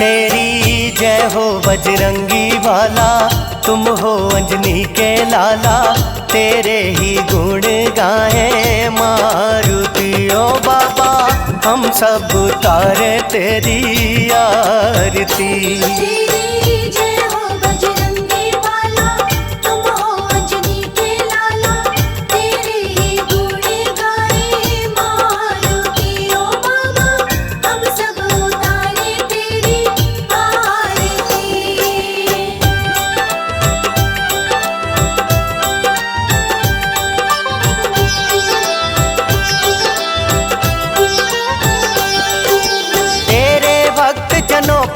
तेरी जय हो बजरंगी वाला, तुम हो अंजनी के लाला, तेरे ही गुण गाए मारुति ओ बाबा, हम सब उतारे तेरी आरती।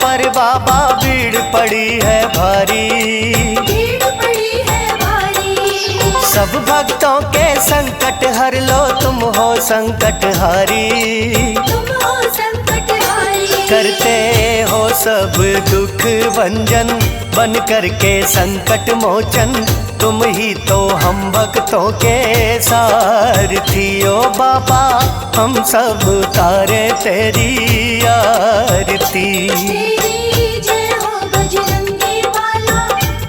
पर बाबा भीड़ पड़ी है भारी, भीड़ पड़ी है भारी। सब भक्तों के संकट हर लो, तुम हो संकट हारी, तुम हो संकट हारी। करते हो सब दुख भंजन, बन करके संकट मोचन, तुम ही तो हम भक्तों के सारथी ओ बाबा, हम सब उतारे तेरी आरती। तेरी जय हो बजरंगी वाला,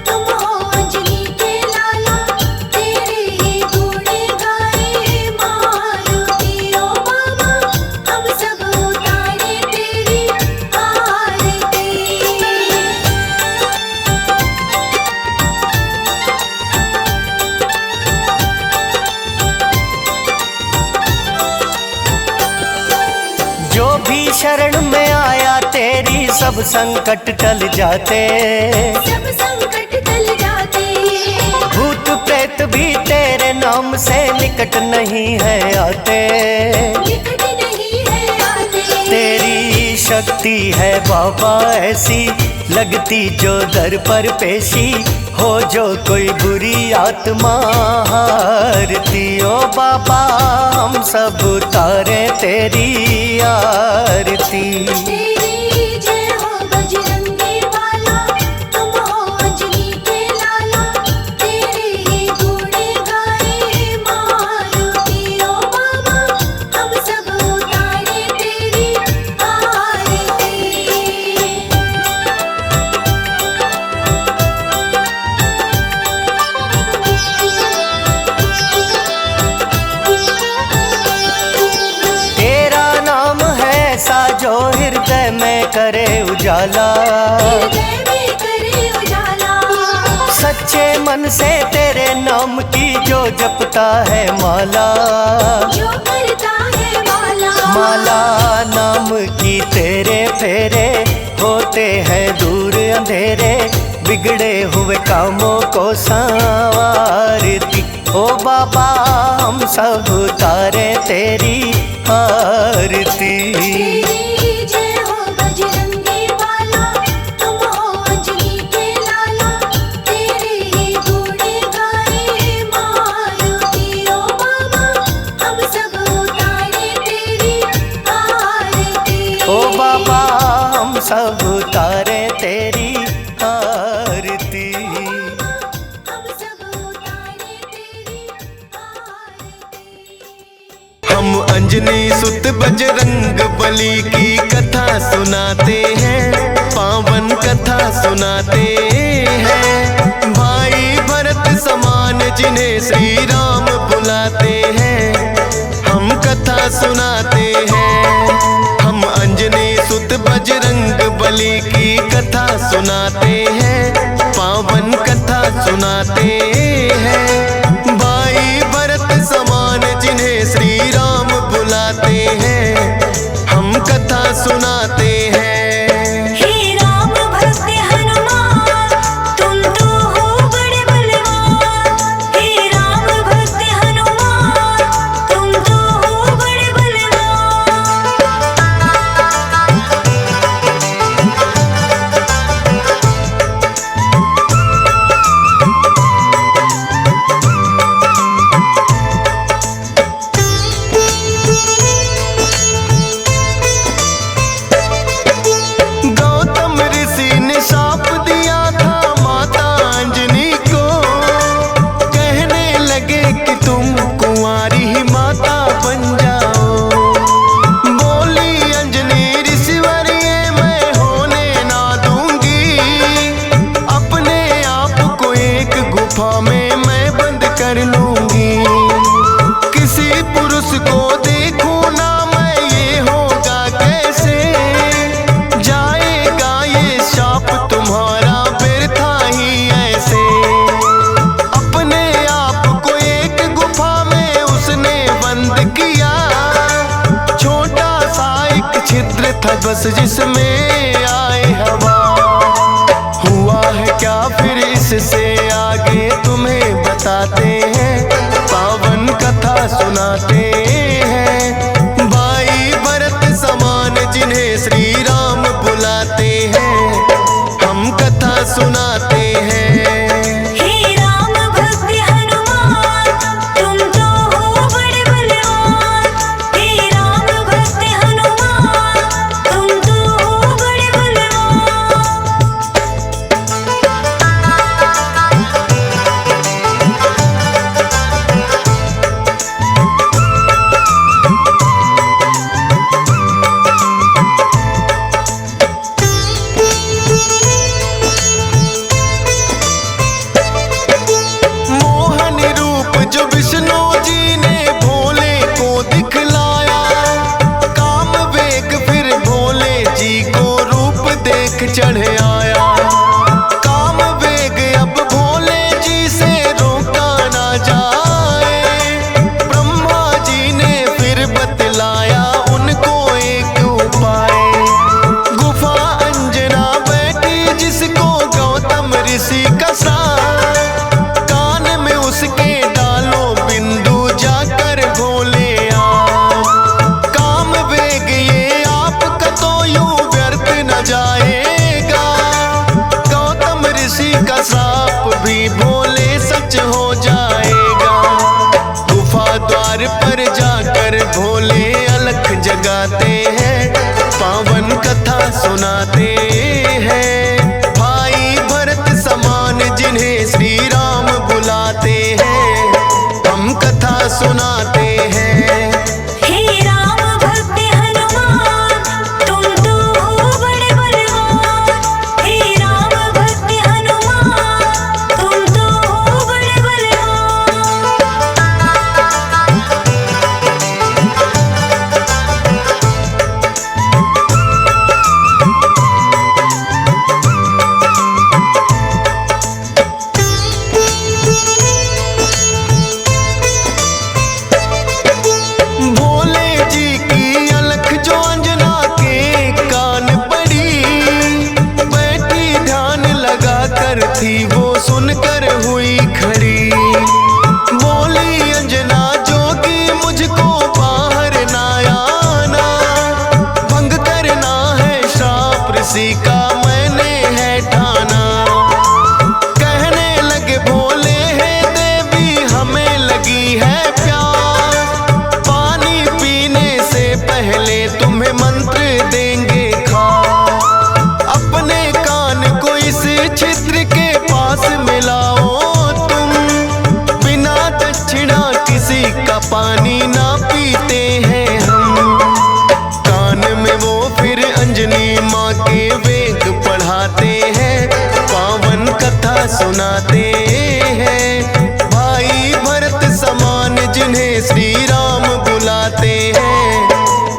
तुम हो अंजनी के लाला, तेरे ही गुण गाए मारुति ओ बाबा, हम सब उतारे तेरी आरती। जो भी शरण में आया तेरी, सब संकट टल जाते, सब संकट टल जाते। भूत प्रेत भी तेरे नाम से निकट नहीं है आते, निकट नहीं है आते। तेरी शक्ति है बाबा ऐसी, लगती जो दर पर पेशी, हो जो कोई बुरी आत्मा हारती ओ बाबा, हम सब उतारे तेरी आरती। तेरी जय हो बजरंगी वाला, तुम हो अंजनी के लाला, तेरे ही गुण गाए मारुति ओ बाबा, हम सब उतारे तेरी आरती। तेरा नाम है ऐसा जो हृदय में करे उजाला, हृदय में करे उजाला। सच्चे मन से तेरे नाम की जो जपता है माला, जो करता है माला। माला नाम की तेरे फेरे, होते हैं दूर अंधेरे, बिगड़े हुए कामों को संवारती ओ बाबा, हम सब उतारे तेरी आरती। तेरी जय हो बजरंगी वाला, तुम हो अंजनी के लाला, तेरे ही गुण गाए मारुति ओ बाबा, हम सब उतारे तेरी आरती। ओ बाबा, हम सब उतारे तेरी आरती। हम सब उतारे तेरी आरती। हम अंजनी सुत बजरंग बली की कथा सुनाते हैं, पावन कथा सुनाते हैं। भाई भरत समान जिन्हें श्री राम बुलाते हैं, हम कथा सुनाते हैं। हम अंजनी सुत बजरंग बली की कथा सुनाते हैं, पावन कथा सुनाते हैं। भाई भरत समान जिन्हें श्री राम बुलाते हैं, हम कथा सुनाते हैं। हे राम भक्त हनुमान, तुम तो हो बड़े बलवान। हे राम भक्त हनुमान, तुम तो हो बड़े बलवान। तुझको देखूं ना मैं ये होगा कैसे, जाएगा ये शाप तुम्हारा व्यर्था ही ऐसे। अपने आप को एक गुफा में उसने बंद किया, छोटा सा एक छिद्र था बस जिसमें आए हवा। हुआ है क्या फिर इससे आगे तुम्हें बताते हैं, पावन कथा सुनाते हैं। भाई भरत समान जिन्हें श्री राम बुलाते हैं, हम कथा सुनाते हैं। हे राम भक्त हनुमान तुम तो हो बड़े बलवान। हे राम भक्त हनुमान तुम तो हो बड़े बलवान। मोहन रूप जो विष्णु जी ने भोले को दिखलाया, काम वेग फिर भोले जी को रूप देख चढ़ आया। काम वेग अब भोले जी से रोका ना जाए, ब्रह्मा जी ने फिर बतलाया उनको एक उपाय। गुफा अंजना बैठी जिसको गौतम ऋषि का साथ, कान में उसके डालो बिंदु जाकर भोले आप। काम वेग ये आपका तो यूं व्यर्थ न जाएगा, गौतम ऋषि का श्राप भी भोले सच हो जाएगा। गुफा द्वार पर जाकर भोले अलख जगाते हैं, पावन कथा सुनाते हैं। भाई भरत समान जिन्हें श्री राम बुलाते हैं, हम कथा सुनाते हैं। हे राम भक्त हनुमान तुम तो हो बड़े बलवान। हे राम भक्त हनुमान तुम तो हो बड़े बलवान। भोले जी की अलख जो अंजना के कान पड़ी, बैठी ध्यान लगा कर थी वो सुनकर हुई खड़ी। बोली अंजना जोगी मुझको बाहर ना आना, भंग करना है श्राप ऋषि का मैंने है ठाना। कहने लगे भोले है देवी हमें लगी है प्यास, पानी पीने से पहले तुम्हें मंत्र देंगे खास। अपने कान को इस छिद्र के पास मिलाओ तुम, बिना दक्षिणा किसी का पानी ना पीते हैं हम। कान में वो फिर अंजनी माँ के वेद पढ़ाते हैं, पावन कथा सुनाते हैं। भाई भरत समान जिन्हें श्री राम बुलाते हैं,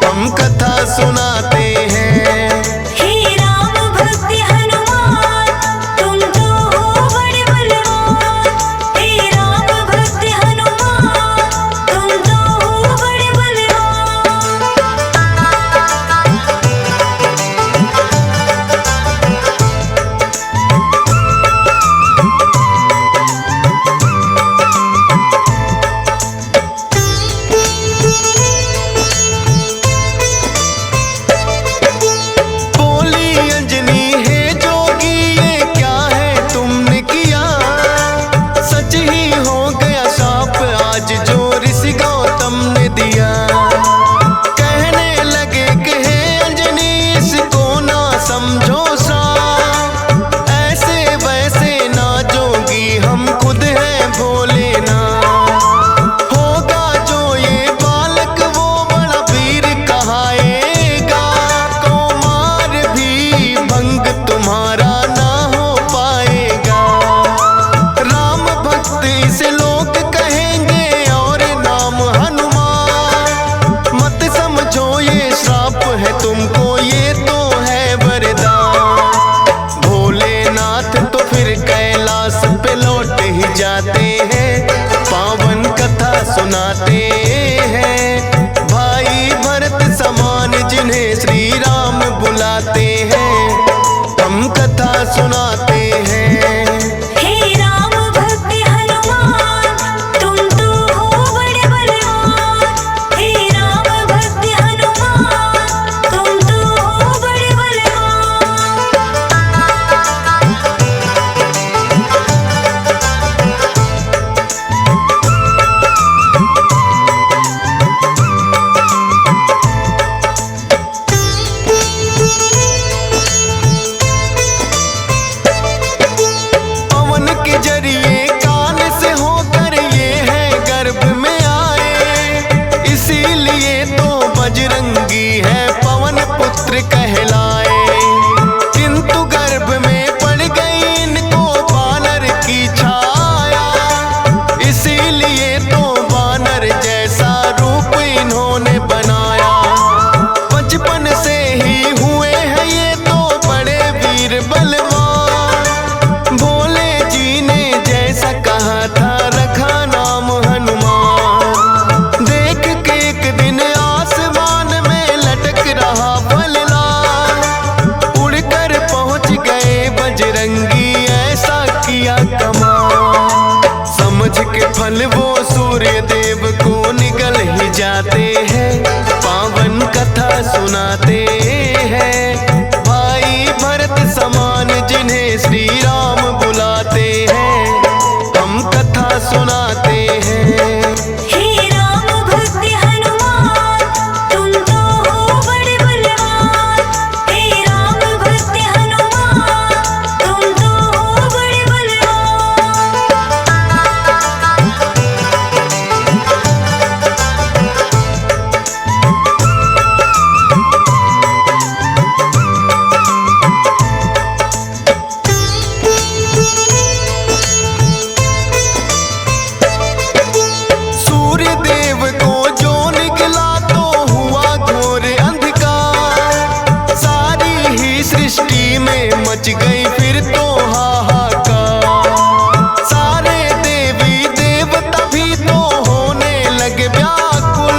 हम कथा सुनाते हैं। हे राम भक्त हनुमान तुम तो हो बड़े बलवान। हे राम भक्त हनुमान तुम तो हो बड़े बलवान। सुनाते हैं। भाई भरत समान जिन्हें श्री राम बुलाते हैं, हम कथा सुनाते हैं। हे राम भक्त हनुमान, तुम तो हो बड़े बलवान। हे राम भक्त हनुमान, तुम तो हो बड़े बलवान। पवन के जरिए कान से होकर ये है गर्भ में आए, इसीलिए तो बजरंगी है पवन पुत्र कहलाए। किंतु गर्भ में पड़ गई इनको बानर की छाया, इसीलिए तो बानर जैसा रूप इन्होंने बनाया। बचपन से ही हुए हैं ये तो बड़े वीर बलवान, भोले जी ने जैसा कहा था रखा नाम हनुमान। देख के एक दिन आसमान में लटक रहा फलदार, उड़कर पहुंच गए बजरंगी ऐसा किया कमाल। समझ के फल वो सूर्य देव को निगल ही जाते हैं, पावन कथा सुनाते हैं। भाई भरत समान जिन्हें श्री राम बुलाते हैं, हम कथा सुनाते हैं। हे राम भक्त हनुमान, तुम तो हो बड़े बलवान। हे राम भक्त हनुमान, तुम तो हो बड़े बलवान। सूर्य देव को जो निकला तो हुआ घोर अंधकार, सारी ही सृष्टि में मच गई फिर तो हाहाकार। सारे देवी देवता भी तो होने लगे व्याकुल,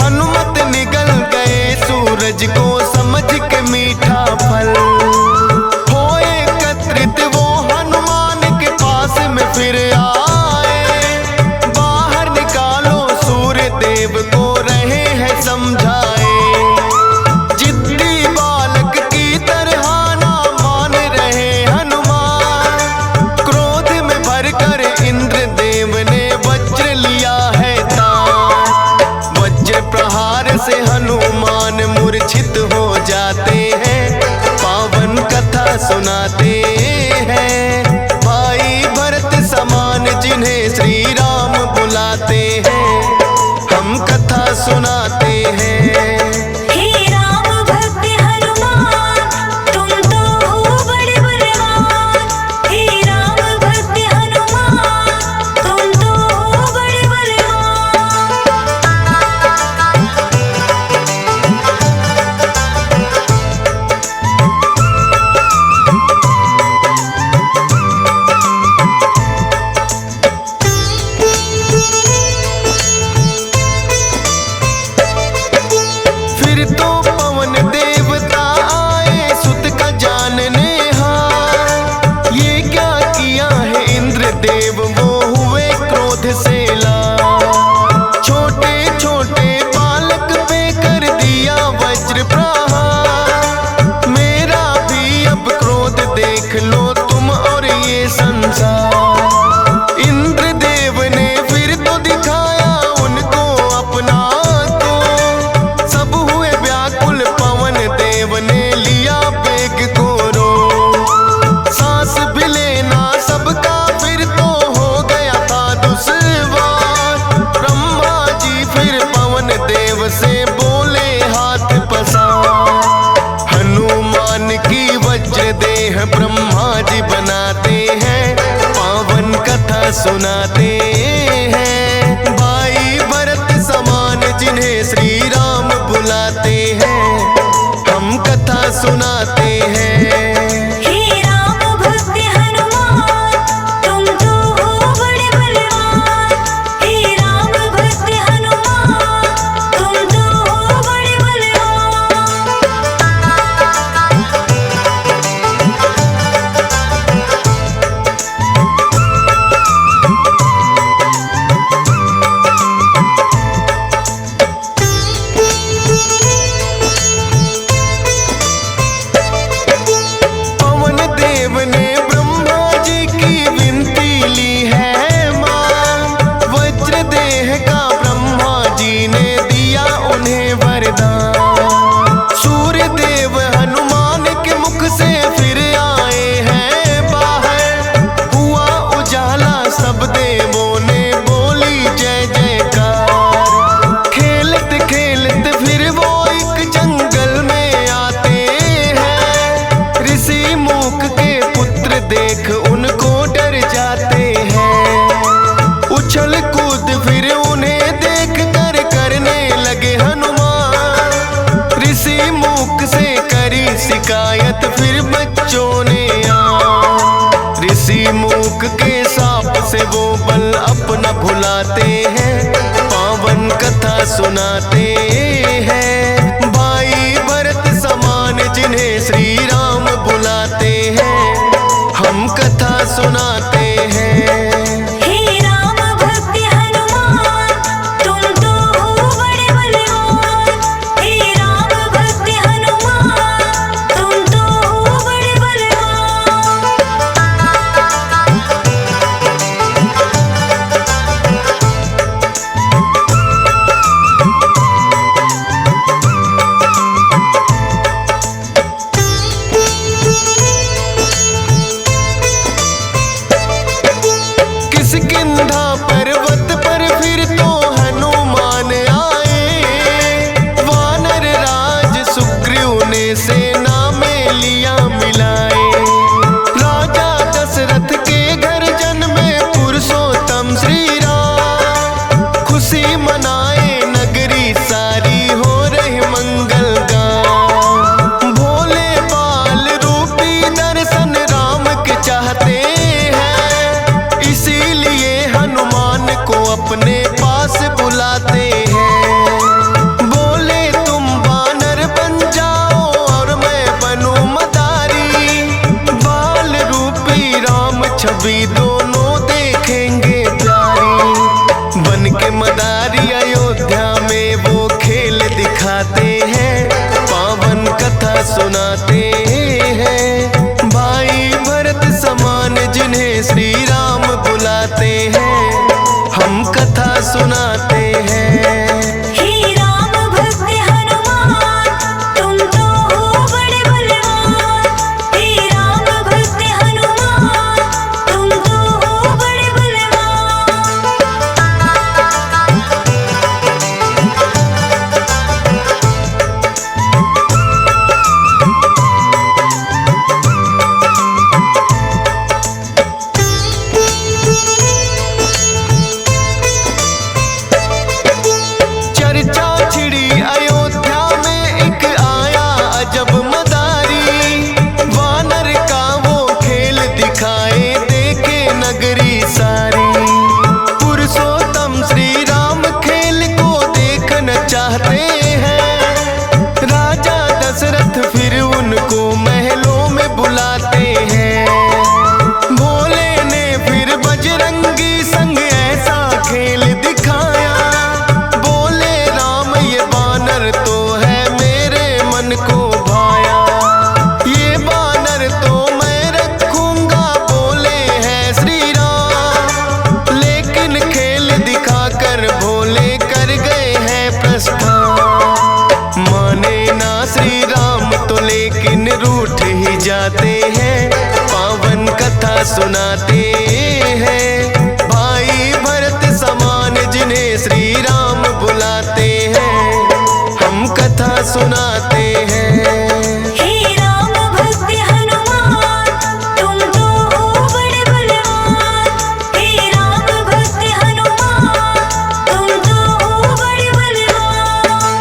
हनुमत निगल गए सूरज को समझ के मीठा फल। हो एकत्रित वो हनुमान के पास में फिर आए, बाहर निकालो सूर्य देव को रहे हैं समझाए। जिद्दी बालक की तरह ना मान रहे हनुमान, क्रोध में भरकर इंद्र देव ने वज्र लिया है तान। वज्र प्रहार से हनुमान मूर्छित हो जाते हैं, पावन कथा सुनाते हैं। भाई भरत समान जिन्हें श्री राम बुलाते हैं, हम कथा सुनाते हैं। हे राम भक्त हनुमान, तुम तो हो बड़े बलवान। हे राम भक्त हनुमान, तुम तो हो बड़े बलवान। फिर तो पवन देवता आए सुत का जानने हार, ये क्या किया है इंद्र देव वो हुए क्रोध से लाल। छोटे छोटे बालक पे कर दिया वज्र प्रहार, मेरा भी अब क्रोध देख लो तुम और ये संसार। इंद्र देव ने फिर तो दिखाया उनको अपना तो, सब हुए व्याकुल पवन देव ने लिया बेग को रो। सांस भी लेना सबका फिर तो हो गया था दुश्वार। ब्रह्मा जी फिर पवन देव से बोले हाथ पसार। हनुमान की वज्र देह ब्रह्मा जी बनाते हैं, पावन कथा सुनाते हैं। भाई भरत समान जिन्हें श्री राम बुलाते हैं, हम कथा सुनाते हैं। हे राम भक्त हनुमान, तुम तो हो बड़े बलवान। हे राम भक्त फिर बच्चों ने ऋषि मूक के साप से वो बल अपना भुलाते हैं, पावन कथा सुनाते हैं। भाई भरत समान जिन्हें श्री राम बुलाते हैं, हम कथा सुनाते हैं। हे राम भक्त हनुमान, तुम तो हो बड़े बलवान। हे राम भक्त हनुमान, तुम तो हो बड़े बलवान। किष्किंधा पर्वत पर फिर तो हनुमान आए, वानर राज सुग्रीव ने सेना में लिया मिलाए। राजा दशरथ के घर जन्मे पुरुषोत्तम श्री राम, खुशी मनाए नगरी सारी हो रही मंगल गान। भोले बाल रूपी दर्शन राम के चाहते हैं, इसीलिए हनुमान को अपने पास बुलाते हैं। बोले तुम वानर बन जाओ और मैं बनूं मदारी, बाल रूपी राम छवि दोनों देखेंगे प्यारी। बन के मदारी अयोध्या में वो खेल दिखाते हैं, पावन कथा सुनाते हैं। भाई भरत समान जिन्हें श्री राम बुलाते हैं, हम कथा सुनाते हैं। हे राम भक्त हनुमान, तुम तो हो बड़े बलवान। हे राम भक्त हनुमान, तुम तो हो बड़े बलवान। चर्चा छिड़ी अयोध्या में एक आया अजब मदारी, वानर का वो खेल दिखाए देखे नगरी सारी। पुरुषोत्तम श्री राम खेल को देखना चाहते हैं, राजा दशरथ फिर उनको महलों में बुलाते हैं। भोले ने फिर बजरंगी संग ऐसा खेल दिखाया, बोले राम ये बानर तो है मेरे मन को भाया। ये बानर तो मैं रखूंगा, बोले हैं श्री राम, लेकिन खेल दिखाकर भोले कर गए हैं प्रस्थान। माने ना श्री राम तो लेकिन रूठ ही जाते हैं, पावन कथा सुनाते हैं। भाई भरत समान जिन्हें श्री राम बुलाते हैं, हम कथा सुनाते हैं। हे राम भक्त हनुमान, तुम तो हो बड़े बलवान। हे राम भक्त हनुमान, तुम तो हो बड़े बलवान।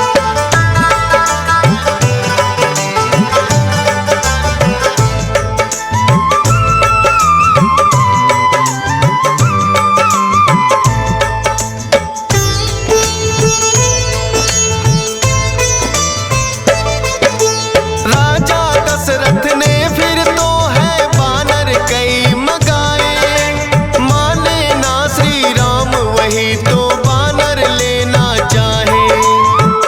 राजा दशरथ ने फिर तो है बानर कई मगाए, माने ना श्री राम वही तो बानर लेना चाहे।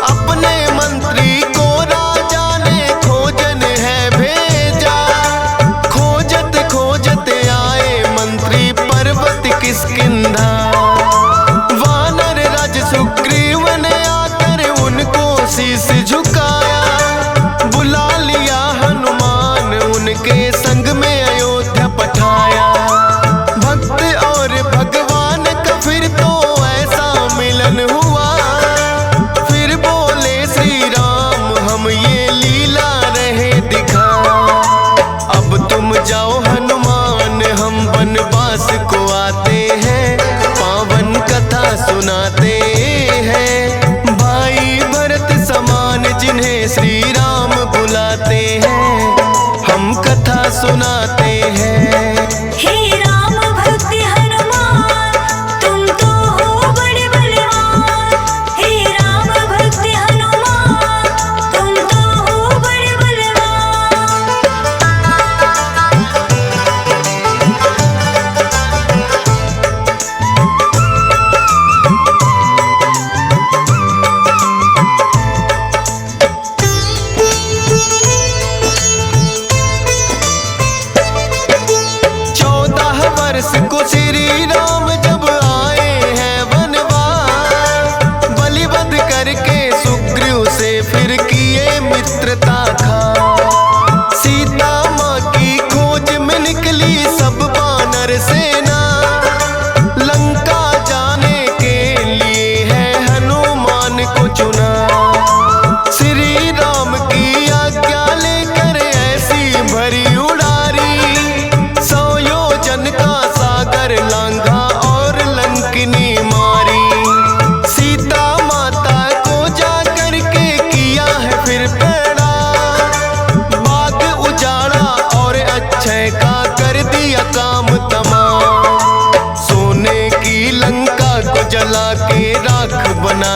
अपने मंत्री को राजा ने खोजन है भेजा, खोजत खोजत आए मंत्री पर्वत किष्किंधा। वानर राज सुग्रीव ने आकर उनको शीश झुकाया, बुला लिया हनुमान उनके संग में अयोध्या पठाया। भक्त और भगवान का फिर तो ऐसा मिलन हुआ, फिर बोले श्री राम हम ये लीला रहे दिखा। अब तुम जाओ हनुमान, हम वनवास को आते हैं, पावन कथा सुनाते हैं। भाई भरत समान जिन्हें श्री राम बुलाते हैं, हम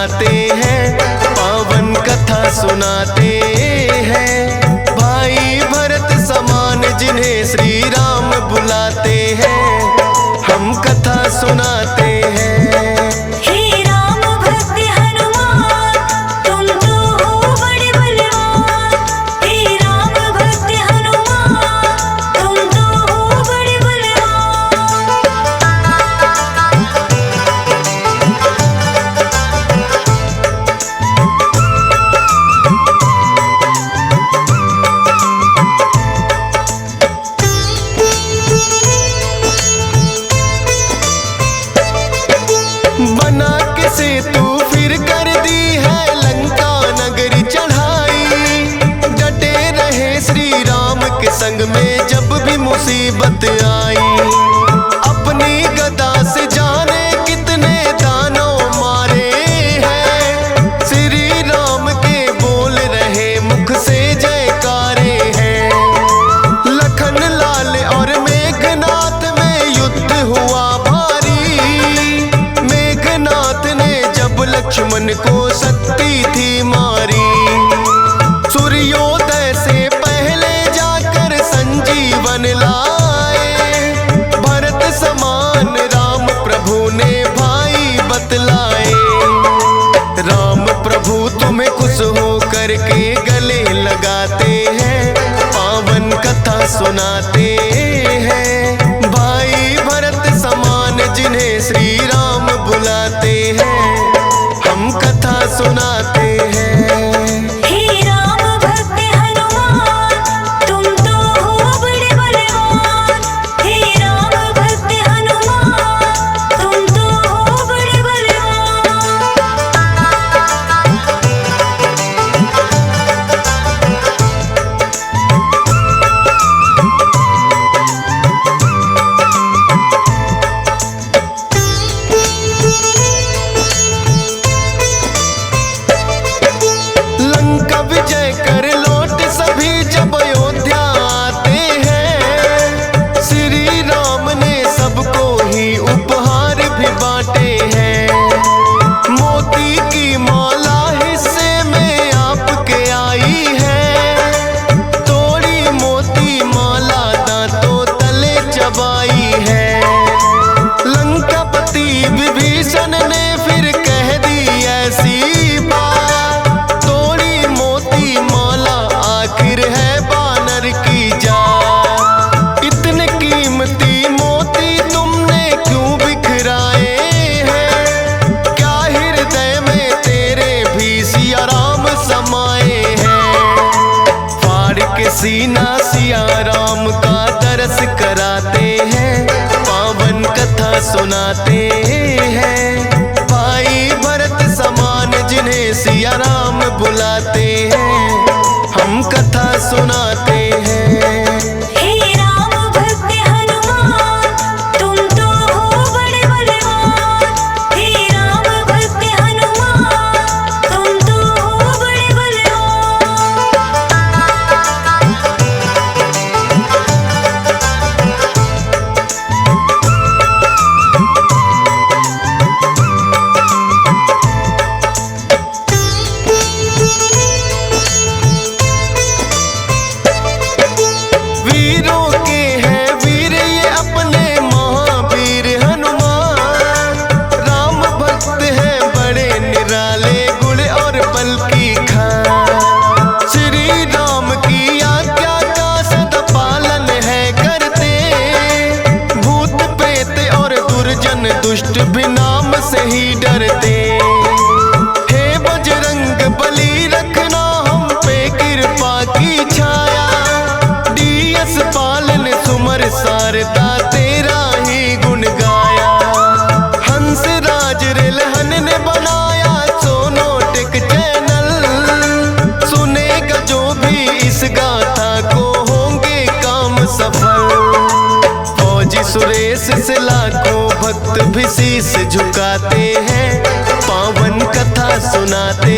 सुनाते हैं, पावन कथा सुनाते हैं। भाई भरत समान जिन्हें श्री राम बुलाते हैं, हम कथा सुनाते हैं। हे राम भक्त हनुमान तुम तो हो बड़े बलवान। हे राम भक्त हनुमान तुम तो हो बड़े बलवान। बना के सेतु फिर कर दी है लंका नगरी चढ़ाई। डटे रहे श्री राम के संग में जब भी मुसीबत आई। अपनी गदा से जाने कितने दानव मारे हैं, श्री राम के बोल रहे मुख से जयकारे हैं। लखन लाल और मेघनाथ में युद्ध हुआ भारी। मेघनाथ ने जब लक्ष्मण को शक्ति थी मारी। सूर्योदय से पहले जाकर संजीवन लाए। भरत समान राम प्रभु ने भाई बतलाए। राम प्रभु तुम्हें खुश हो करके गले लगाते हैं, पावन कथा सुनाते हैं। भाई भरत समान जिन्हें श्री राम बुलाते हैं, हम कथा सुनाते हैं। हे राम भक्त हनुमान तुम तो हो बड़े बलवान। हे राम भक्त हनुमान तुम तो हो बड़े बलवान। लंका विजय कर लौट सभी जब अयोध्या आते हैं। श्री राम ने सबको ही उपहार भी बांटे हैं। मोती की माला हिस्से में आपके आई है। तोड़ी मोती माला दांतों तले चबाई है। लंकापति विभीषण ने फिर कह दी ऐसी बात। तोड़ी मोती माला आखिर है बानर की जात। इतने कीमती मोती तुमने क्यों बिखराए हैं? क्या हृदय में तेरे भी सिया राम समाए हैं? फाड़ के सीना सिया राम का दरस कराते हैं, पावन कथा सुनाते हैं। भाई भरत समान जिन्हें सिया राम बुलाते हैं, हम कथा सुनाते हैं। हे राम भक्त हनुमान तुम तो हो बड़े बलवान। हे राम भक्त हनुमान तुम तो हो बड़े बलवान। वीरों के हैं वीर ये अपने महावीर हनुमान। राम भक्त हैं बड़े निराले गुण और बल की खान। श्री राम की आज्ञा का सदा पालन है करते। भूत प्रेत और दुर्जन दुष्ट भी नाम से ही डरते। हे बजरंग बली रखना हम पे कृपा की छाया। डीएस पालन सुमर सारदा तेरा ही गुण गाया। हंस राज रेलहन ने बनाया सोनोटिक चैनल। सुनेगा जो भी इस गाथा को होंगे काम सफल। फौजी सुरेश से लाखों भक्त भी शीश झुकाते हैं, पावन कथा सुनाते